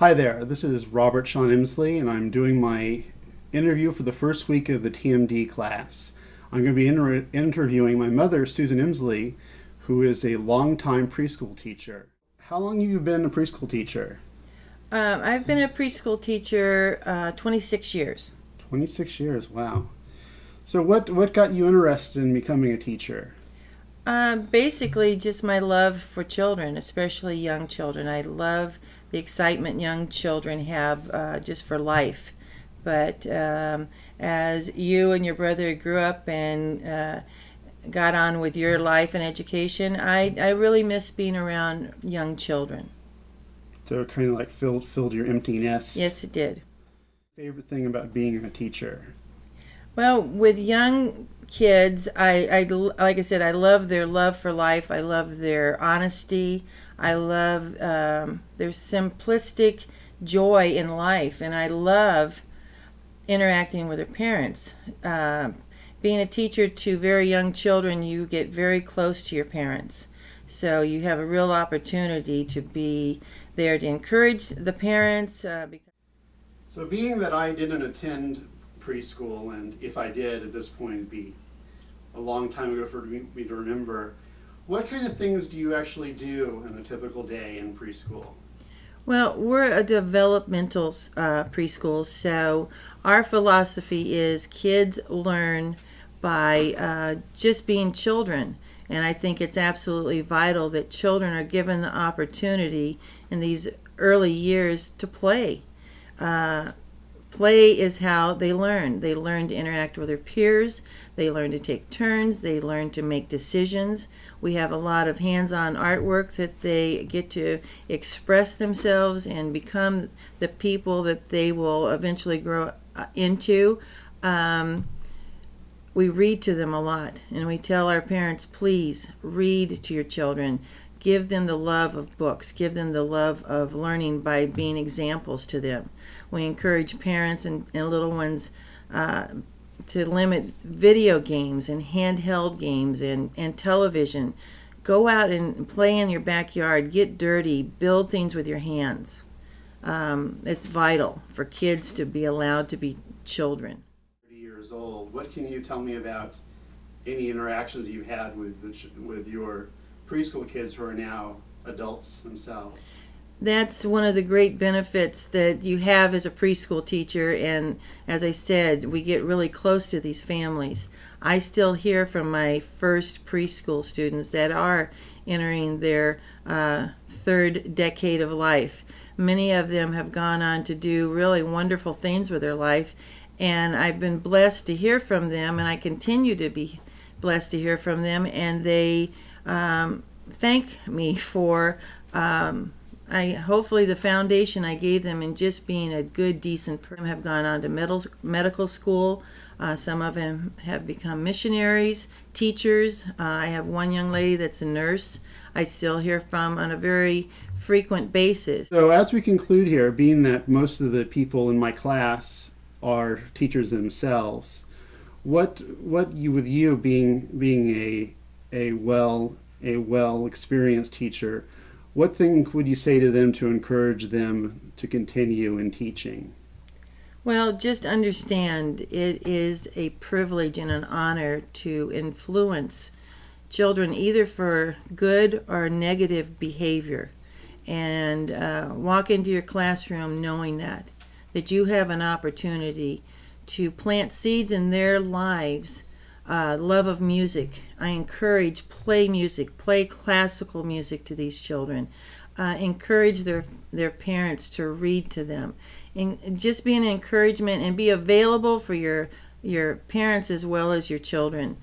Hi there, this is Robert Sean Emslie, and I'm doing my interview for the first week of the TMD class. I'm going to be interviewing my mother, Susan Emslie, who is a longtime preschool teacher. How long have you been a preschool teacher? I've been a preschool teacher 26 years. 26 years, wow. So what got you interested in becoming a teacher? Basically, just my love for children, especially young children. I love the excitement young children have just for life. But as you and your brother grew up and got on with your life and education, I really miss being around young children. So it kind of like filled your empty nest. Yes, it did. Favorite thing about being a teacher? Well, with young kids, like I said, I love their love for life. I love their honesty. I love their simplistic joy in life, and I love interacting with their parents. Being a teacher to very young children, you get very close to your parents. So you have a real opportunity to be there to encourage the parents. So being that I didn't attend preschool, and if I did at this point, it'd be a long time ago for me to remember, what kind of things do you actually do in a typical day in preschool? Well, we're a developmental preschool, so our philosophy is kids learn by just being children. And I think it's absolutely vital that children are given the opportunity in these early years to play. Play is how they learn. They learn to interact with their peers. They learn to take turns. They learn to make decisions. We have a lot of hands-on artwork that they get to express themselves and become the people that they will eventually grow into. We read to them a lot, and we tell our parents, please read to your children. Give them the love of books. Give them the love of learning by being examples to them. We encourage parents and little ones to limit video games and handheld games and television. Go out and play in your backyard. Get dirty. Build things with your hands. It's vital for kids to be allowed to be children. 30 years old. What can you tell me about any interactions you've had with your preschool kids who are now adults themselves? That's one of the great benefits that you have as a preschool teacher, and as I said, we get really close to these families. I still hear from my first preschool students that are entering their third decade of life. Many of them have gone on to do really wonderful things with their life, and I've been blessed to hear from them, and I continue to be blessed to hear from them, and they thank me for hopefully the foundation I gave them in just being a good, decent person. Have gone on to medical school. Some of them have become missionaries, teachers. I have one young lady that's a nurse I still hear from on a very frequent basis. So as we conclude here, being that most of the people in my class are teachers themselves, what you with you being a well experienced teacher, what thing would you say to them to encourage them to continue in teaching? Well, just understand it is a privilege and an honor to influence children either for good or negative behavior. And walk into your classroom knowing that you have an opportunity to plant seeds in their lives. Love of music. I encourage play music, play classical music to these children. Encourage their parents to read to them. And just be an encouragement and be available for your parents as well as your children.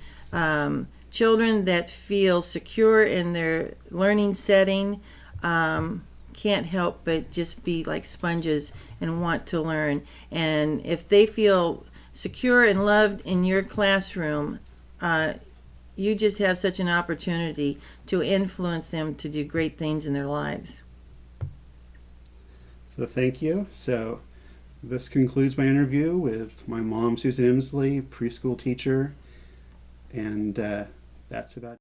Children that feel secure in their learning setting can't help but just be like sponges and want to learn. And if they feel secure and loved in your classroom, you just have such an opportunity to influence them to do great things in their lives. So thank you. So this concludes my interview with my mom, Susan Emslie, preschool teacher, and that's about it.